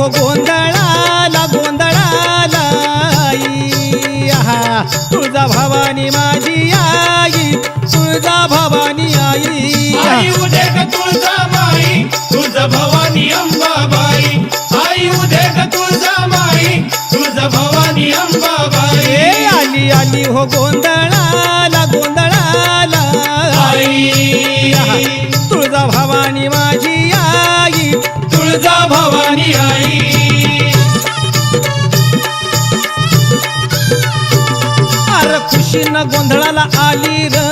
हो गोंधळाला गोंधळाला आई आहा तुळजा भवानी माझी आई तुळजा भवानी आई आई उदे ग तुळजाबाई तुळजा भवानी अंबाबाई आई उदे ग तुळजाबाई तुळजा भवानी अंबाबाई ए आली आली हो गोंधळाला गोंधळाला आई तुळजा भवानी माझी आई तुळजा भवानी आई अरे खुशीनं गोंधळाला आली र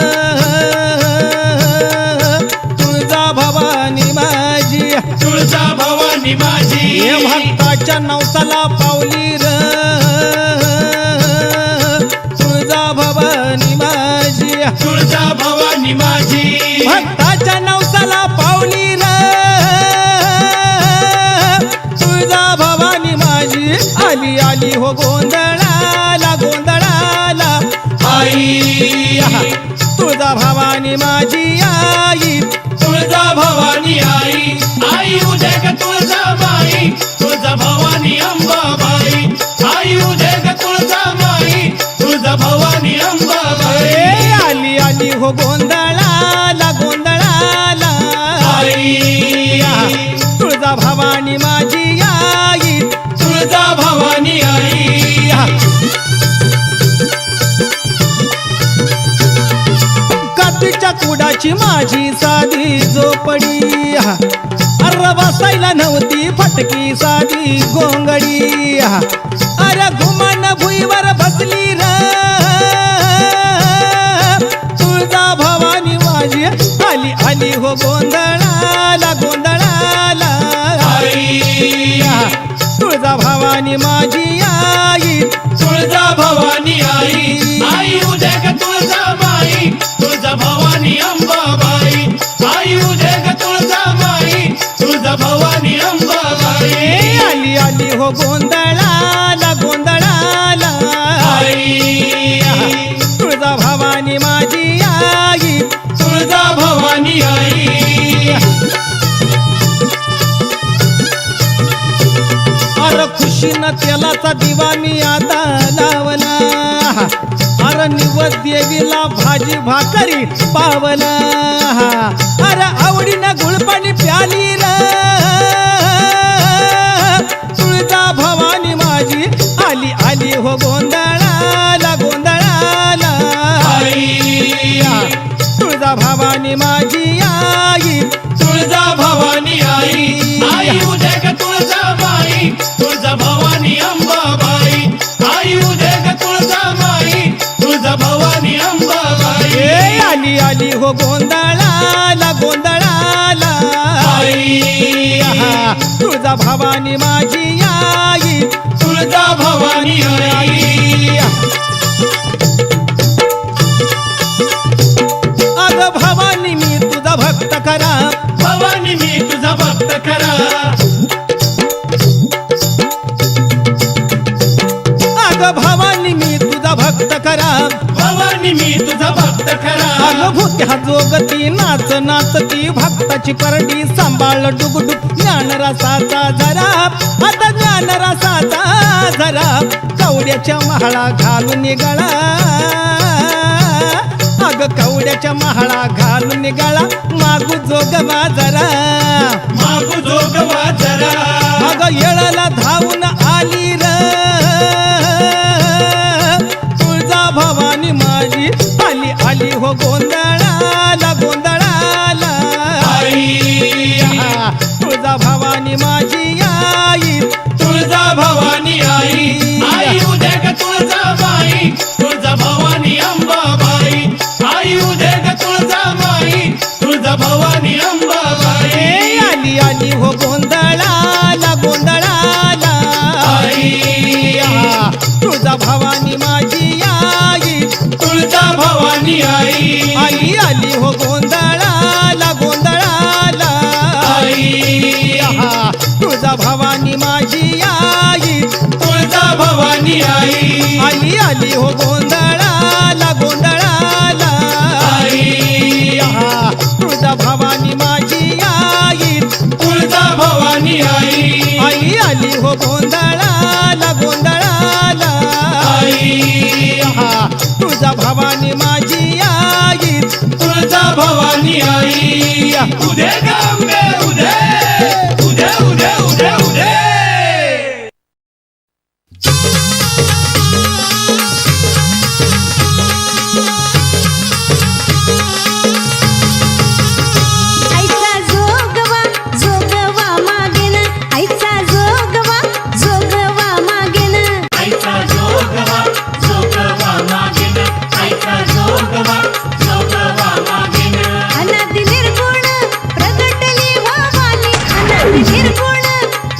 तुळजा भवानी माझी तुळजा भवानी माझी हे भक्ताच्या नवसाला पावली र तुळजा भवानी माझी तुळजा भवानी माझी भक्ताच्या नवसाला पावली र तुळजा भवानी माझी आली आली हो गोंधळाला गोंधळाला आई तुळजा भवानी माझी आई तुळजा भवानी आई आई उदे ग तुळजाबाई तुळजा भवानी अंबाबाई आई उदे ग तुळजाबाई तुळजा भवानी अंबाबाई ए आली आली हो गोंधळाला गोंधळाला आई तुळजा भवानी माझी आई तुळजा भवानी आई कातीच्या कुडाची माझी साधी झोपडी अरे बसायला नव्हती फटकी साधी गोंगडी अरे घुमान भुईवर बसली र तुळजा भवानी माझी आली आली हो गोंधळाला गोंधळाला आई तुळजा भवानी माझी आई तुळजा भवानी आई आई उदे ग तुळजाबाई तुळजा भवानी अंबाबाई आई उदे ग तुळजाबाई तुळजा भवानी अंबाबाई ए आली आली हो गोंधळाला गोंधळाला आई तुळजा भवानी माझी आई तुळजा भवानी आई अरे खुशीनं तेलाचा दिवा मी आता लावला अरे निवद देवीला भाजी भाकरी पावला अरे आवडीनं गुळपाणी प्याली र तुळजा भवानी माझी आली आली हो गोंधळाला गोंधळाला आई तुळजा भवानी माझी आई तुळजा भवानी आई आई उदे ग तुळजाबाई तुळजा भवानी अंबाबाई आई उदे ग तुळजाबाई तुळजा भवानी अंबाबाई ए आली आली हो गोंधळाला गोंधळाला आई तुळजा भवानी माझी आई तुळजा भवानी आई अग भवानी मी तुझा भक्त करा भवानी मी तुझा भक्त खरा अग भवानी मी तुझा भक्त करा भवानी मी तुझा भक्त खरा अग भूत्या जोगती नाच नाचती भक्ताची परडी सांभाळ डुगडुग ज्ञान रसाचा जरा आता ज्ञान रसाचा जरा कवड्याच्या महाळा घालून गळा अग कवड्याच्या महाळा घालून गळा मागू जोगवा जरा मागू जोगवा जरा अग येळाला धावून आली र तुळजा भवानी माझी आली आली हो गोंधळाला गोंधळाला आई तुळजा भवानी माझी आई तुळजा भवानी आई आई उदे ग तुळजाबाई तुळजा भवानी अंबाबाई आई उदे ग तुळजाबाई तुळजा भवानी अंबाबाई ए आली आली हो गोंधळाला गोंधळाला आई तुळजा भवानी माझी आई तुळजा भवानी आई आली आली हो गोंधळाला गोंधळाला आई तुळजा भवानी माझी आई तुळजा भवानी आई आली आली हो गोंधळाला गोंधळाला आई तुळजा भवानी माझी आई तुळजा भवानी आई आई आली हो नको गोंधळाला गोंधळाला आई हा तुळजा भवानी माझी आई तुळजा भवानी आई उदे गांबे उदे उदे उदे उदे उदे आईचा जोगवा जोगवा मागेन आईचा जोगवा जोगवा मागेन आईचा जोगवा जोगवा मागेन आईचा जोगवा जोगवा मागेन अनादि निर्गुण प्रगटली भवानी अनादि निर्गुण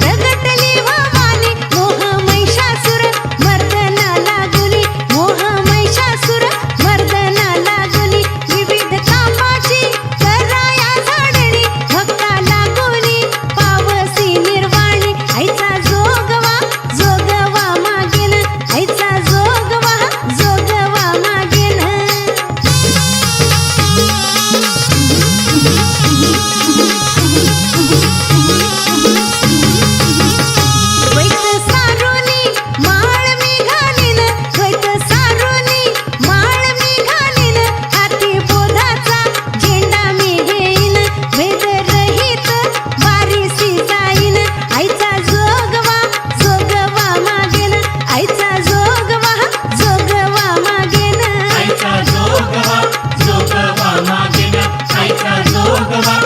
प्रगटली भवानी मोह महिषासुर मर्दना लागुनी मोह महिषासुर मर्दना लागुनी विविध कामाची कराया झाडणी भक्ता लागुनी पावसी निर्वाणी आईचा जोगवा जोगवा मागेन आईचा जोगवा जोगवा मागेन द्वैत सारोनी माळ मी घालीन द्वैत सारोनी माळ मी घालीन हाती बोधाचा झेंडा मी घेईन वेद रहित वारीसी जाईन आईचा जोगवा जोगवा मागेन आईचा जोगवा जोगवा मागेन आईचा जोगवा जोगवा मागेन आईचा जोगवा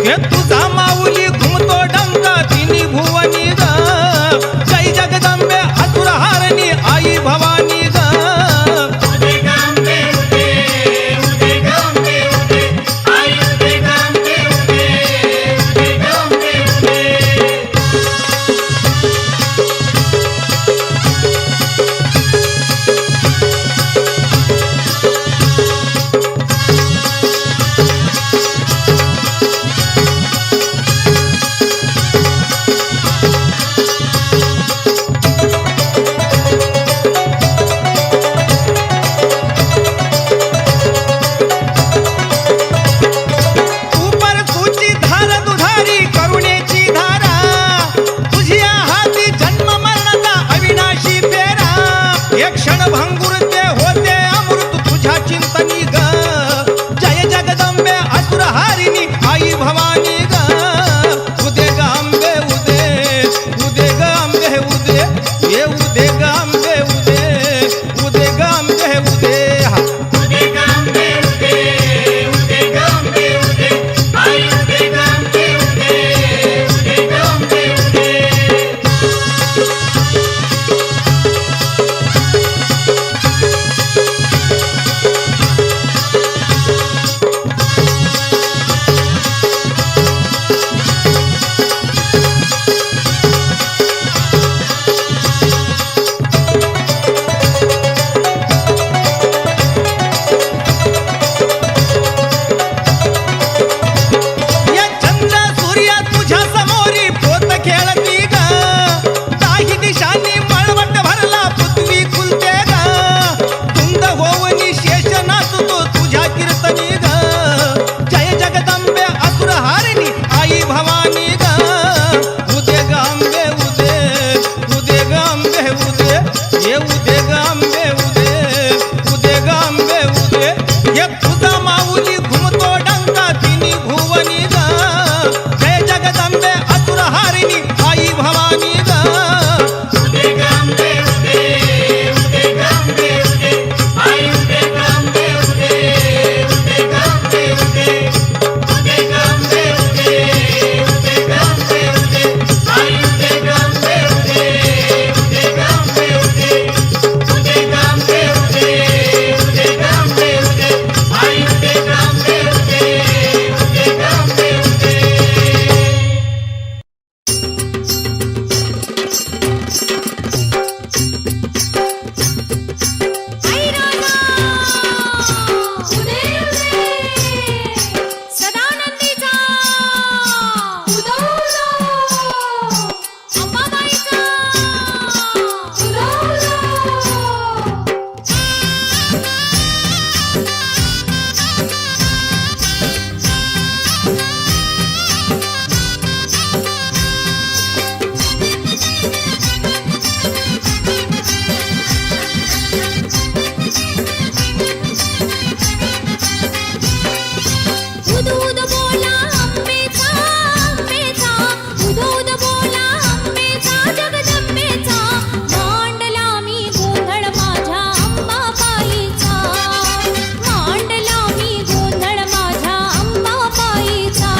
हे तुझा माऊली घुमतो डंका तिन्ही भुवनी ग जय जगदंबे असुर हारणी आई भवानी ग उदे गांबे उदे उदे गांबे उदे आई उदे गांबे उदे उदे गांबे उदे उपर तुझी धार दुधारी करुणेची धारा तुझ्या हाती जन्म मरणाचा अविनाशी फेरा एक क्षण भंगुरते होते अमृत तुझ्या चिंतनी ग जय जगदंबे असुर हारिणी आई भवानी ग उदे ग अंबे उदे उदे ग अंबे उदे ये उदे ग अंबे उदे उदे ग अंबे उदे हा उदे गांबे उदे उदे गांबे उदे आई उदे गांबे उदे उदे गांबे उदे या चंद्र सूर्य तुझ्या समोरी पोत खेळती ग काही दिशांनी मळवट भरला पृथ्वी खुलते ग धुंद होवनी शेष नाचतो तुझ्या कीर्तनी ग जय जगदंबे असुर हारिणी आई भवानी ग उदे ग अंबे उदे उदे ग अंबे उदे ये उदे ग अंबे उदे उदे ग अंबे उदे ये तुझा माऊली घुमतो डंका तिन्ही भुवनी ग जय जगदंबे असुर हारिणी आई भवानी ग उदे गांबे उदे उदे गांबे उदे आई उदे गांबे उदे उदे गांबे उदे उदे गांबे उदे उदे गांबे उदे आई उदे गांबे उदे उदे गांबे उदे उदे गांबे उदे उदे गांबे उदे आई उदे गांबे उदे उदे गांबे उदे आई राजा उदे उदे सदानंदीचा उदो उदो अंबाबाईचा उदो उदो उद उद बोला अंबेचा अंबेचा उद उद बोला अंबेचा जगदंबेचा मांडला मी गोंधळ माझ्या अंबाबाईचा मांडला मी गोंधळ माझ्या अंबाबाईचा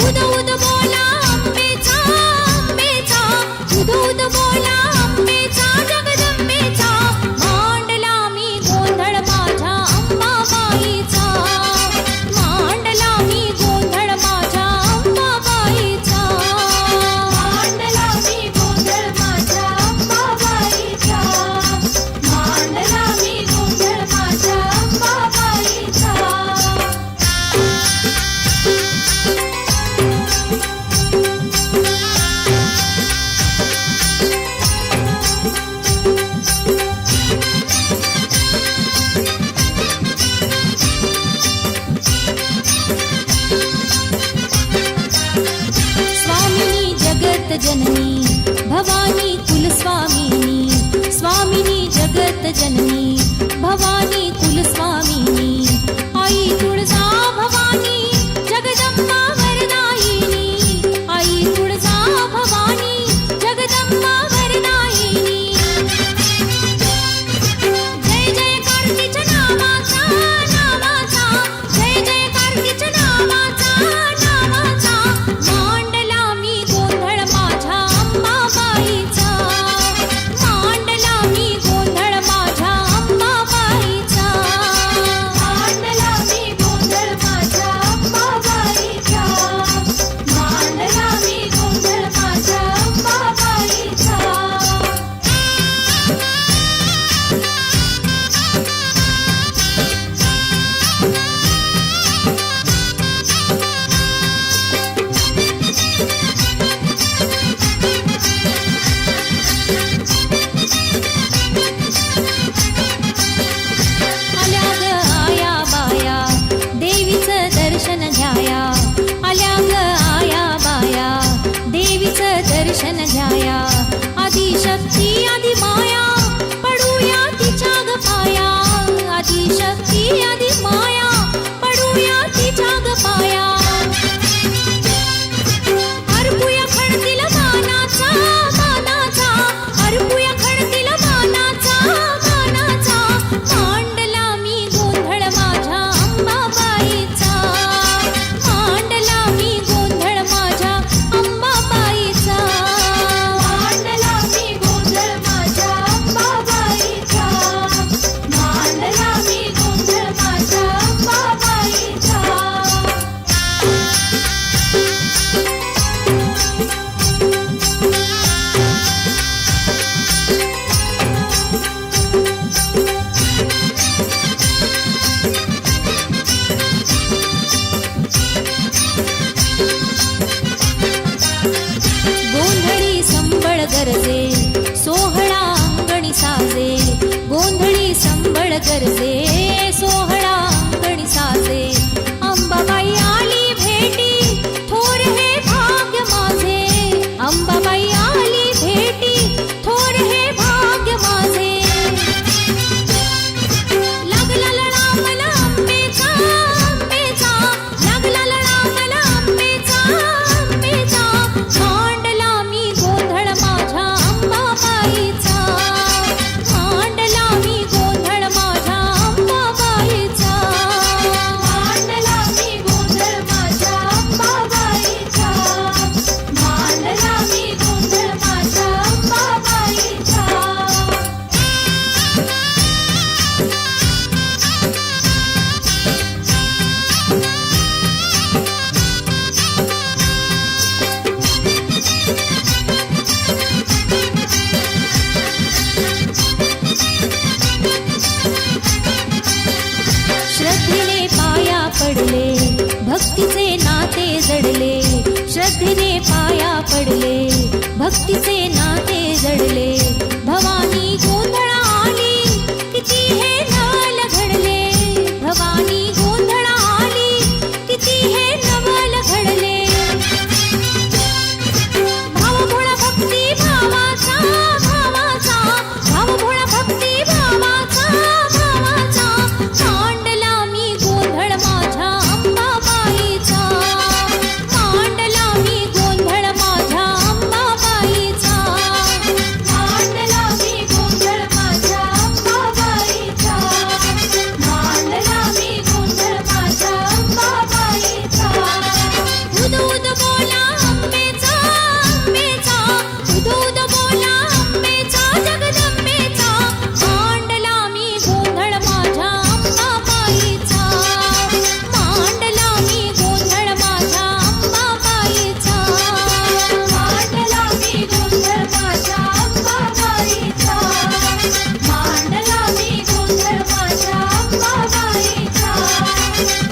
उद उद बोला अंबेचा अंबेचा उद उद बोला अंबेचा जगदंबेचा मांडला मी गोंधळ माझ्या अंबाबाईचा मांडला मी गोंधळ माझ्या अंबाबाईचा मांडला मी गोंधळ माझ्या अंबाबाईचा मांडला मी गोंधळ माझ्या अंबाबाईचा स्वामिनी जगत जननी भवानी कुलस्वामिनी स्वामिनी जगत जननी भवानी कुलस्वामिनी आई तुळजा भवानी जगदंबा वरदायिनी आई तुळजा भवानी जगदंबा वरदायिनी जय जय कार्तिक नामाचा नामाचा जय जय कार्तिक नामाचा नामाचा श्रद्धेने पाया पडले भक्तीचे नाते जडले भवानी गोंधळा आली किती हे नवल घडले भवानी गोंधळा आली किती हे नवल घडले भाव भोळा भक्ती भावाचा भावाचा भाव भोळा भक्ती भावाचा भावाचा मांडला मी गोंधळ माझ्या अंबाबाईचा मांडला मी गोंधळ माझ्या अंबाबाईचा मांडला मी गोंधळ माझ्या अंबाबाईचा मांडला मी गोंधळ माझ्या अंबाबाईचा उद उद बोला अंबेचा अंबेचा उद उद बोला अंबेचा जगदंबेचा मांडला मी गोंधळ माझ्या अंबाबाईचा मांडला मी गोंधळ माझ्या अंबाबाईचा मांडला मी गोंधळ माझ्या अंबाबाईचा मांडला मी गोंधळ माझ्या अंबाबाईचा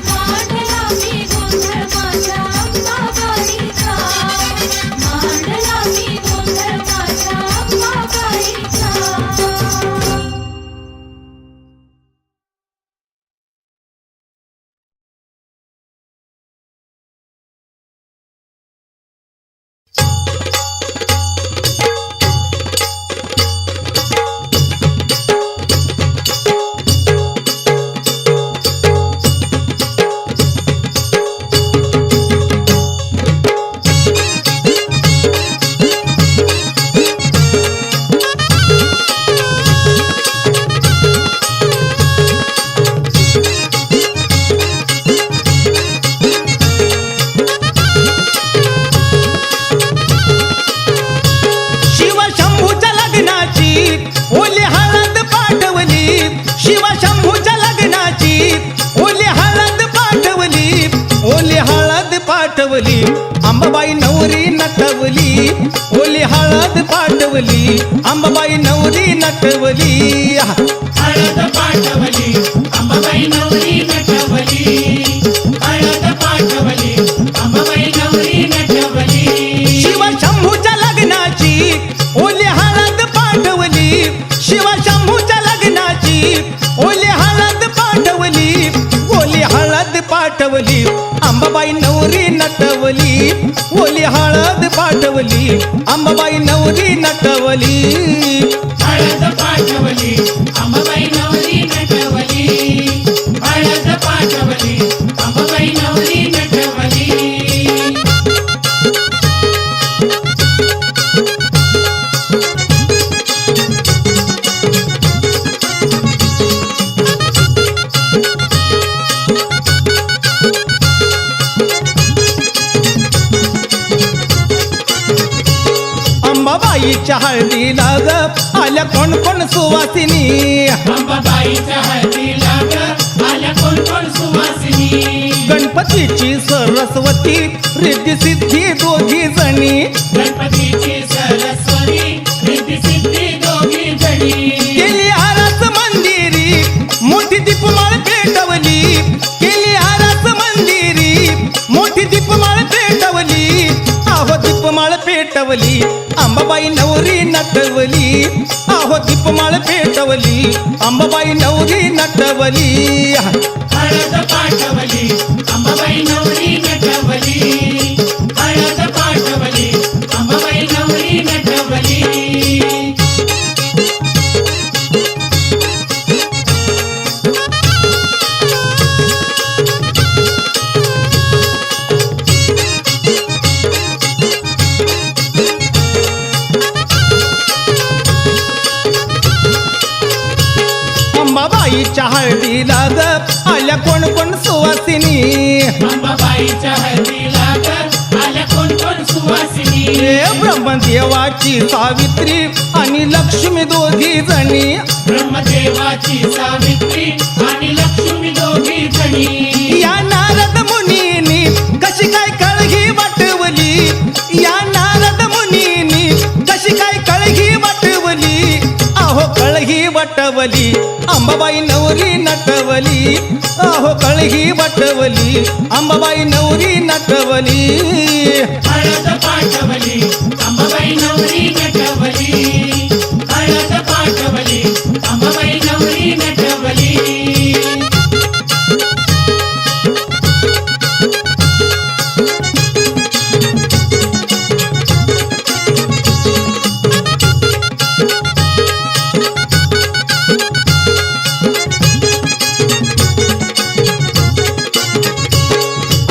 मांडला मी गोंधळ माझ्या अंबाबाईचा मांडला मी गोंधळ माझ्या अंबाबाईचा शिवशंभूच्या लग्नाची ओली हळद पाठवली शिवशंभूच्या लग्नाची ओली हळद पाठवली ओली हळद पाठवली अंबाबाई नवरी नटवली ओली हळद पाठवली अंबाबाई नवरी नटवली हळद पाठवली अंबाबाई नवरी नटवली हळद पाठवली अंबाबाई नवरी नटवली शिवशंभूच्या लग्नाची ओली हळद पाठवली शिवशंभूच्या लग्नाची ओली हळद पाठवली ओली हळद पाठवली अंबाबाई नवरी नटवली ओली हळद पाठवली अंबाबाई नवरी नटवली हळद पाठवली अंबाबाई नवरी नटवली हळद पाठवली अंबाबाई नवरी नटवली अंबाबाईच्या हळदीला ग आल्या कोण कोण सुवासिनी अंबाबाईच्या हळदीला ग आल्या कोण कोण सुवासिनी गणपतीची सरस्वती रिद्धी सिद्धी दोघी जणी गणपतीची सरस्वती रिद्धी सिद्धी दोघी जणी केली आरास मंदिरी मोठी दीपमाळ पेटवली केली आरास मंदिरी मोठी दीपमाळ पेटवली आहो दीपमाळ पेटवली अंबाबाई नवरी नटवली आहो दीपमाळ पेटवली अंबाबाई नवरी नटवली हळद पाठवली अंबाबाई नवरी नटवली हळद पाठवली अंबाबाई नवरी नटवली अंबाबाईच्या हळदीला ग आल्या कोण कोण सुवासिनी अंबाबाईच्या हळदीला ग आल्या कोण कोण सुवासिनी हे ब्रह्मदेवाची सावित्री आणि लक्ष्मी दोघी जणी ब्रह्मदेवाची सावित्री आणि लक्ष्मी दोघी जणी या नारद मुनीनी कशी काय कळगी वाटवली या नारद मुनीनी कशी काय कळगी वाटवली आहो कळगी वाटवली नटवली अंबाबाई नवरी नटवली अहो कळगी वटवली अंबाबाई नवरी नटवली हळद पाठवली अंबाबाई नवरी नटवली हळद पाठवली अंबाबाई नवरी नटवली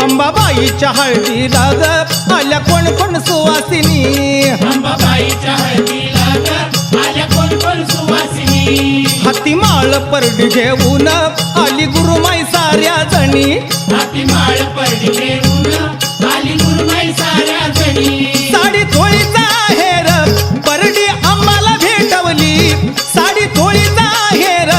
अंबाबाईच्या हळदीला ग आल्या कोण कोण सुवासिनी अंबाबाईच्या हळदीला ग आल्या कोण कोण सुवासिनी हाती माळ परडी घेऊन आली गुरुमाई साऱ्या जणी हाती माळ पडली घेऊन आली गुरुमाई साऱ्या जणी साडी थोळीचा हेर परडी आम्हाला भेटवली साडी थोळीचा हेर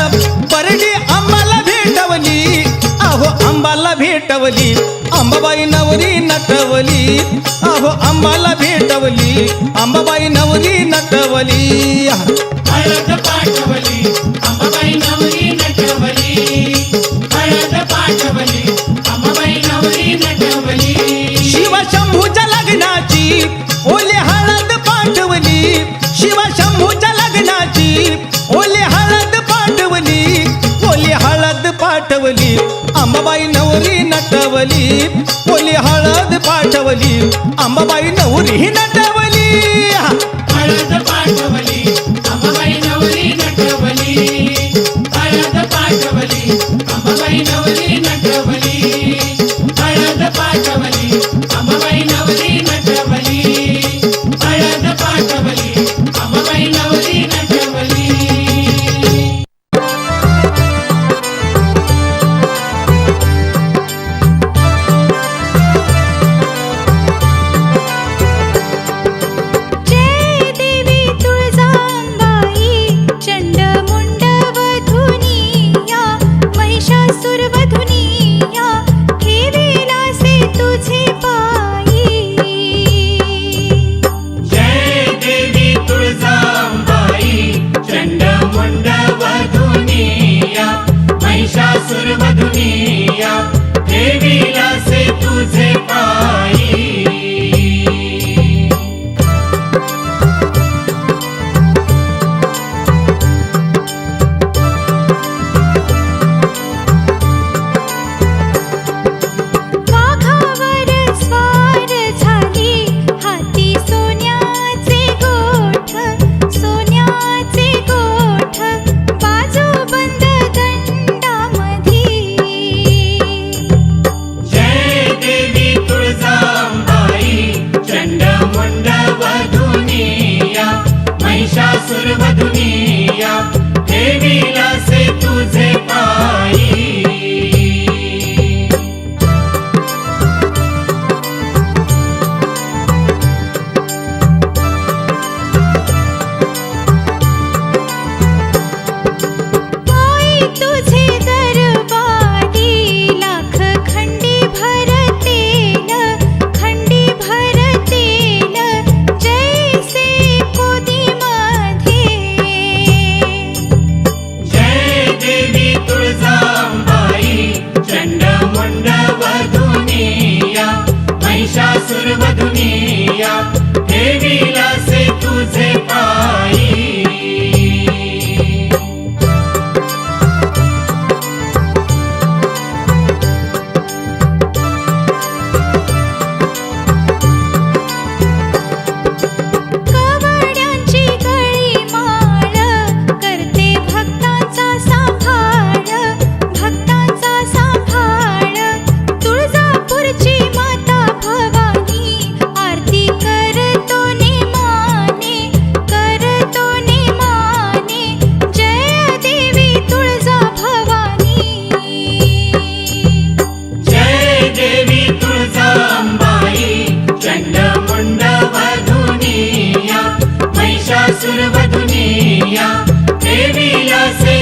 परडी आम्हाला भेटवली अहो आंबाला भेटवली अंबाबाई नवरी नटवली अहो आंबाला भेटवली अंबाबाई नवरी नटवली हळद पाठवली अंबाबाई नवरी नटवली हळद पाठवली अंबाबाई नवरी नटवली शिवशंभूच्या लग्नाची ओले हळद पाठवली शिवशंभूच्या लग्नाची ओले हळद पाठवली ओली हळद पाठवली अंबाबाई नवरी नटवली ओली हळद पाठवली अंबाबाई नवरी नटवली हळद पाठवली अंबाबाई नवरी नटवली हळद पाठवली अंबाबाई नवरी नटवली हळद पाठवली अंबाबाई नवरी नटवली हळद पाठवली अंबाबाई नवरी नटवली जय देवी तुळजांबाई चंडमुंड वधुनिया महिषासुर वधुनिया ठेविलासे तुझे पायी जय देवी तुळजांबाई चंडमुंड वधुनिया महिषासुर वधुनिया देवीलासे तुझे पायी वाघावर स्वार झाली हाती सोन्याचे गोठ बाजूबंद दंडामधी जय देवी तुळजांबाई चंडमुंड वधुनिया महिषासुर वधुनिया देवीलासे तुझे पायी आई तुझे दरबारी लाख खंडी भरतेल जैसे कोदीमध्ये जय देवी तुळजांबाई चंडमुंड वधुनिया महिषासुर वधुनिया देवीलासे तुझे पायी कवड्यांची गळी माळ करते भक्तांचा सांभाळ तुळजापूरची माता भवानी आरती करतो निमाने जय देवी तुळजा भवानी जय देवी तुळजांबाई चंडमुंड वधुनिया महिषासुर वधुनिया देवीलासे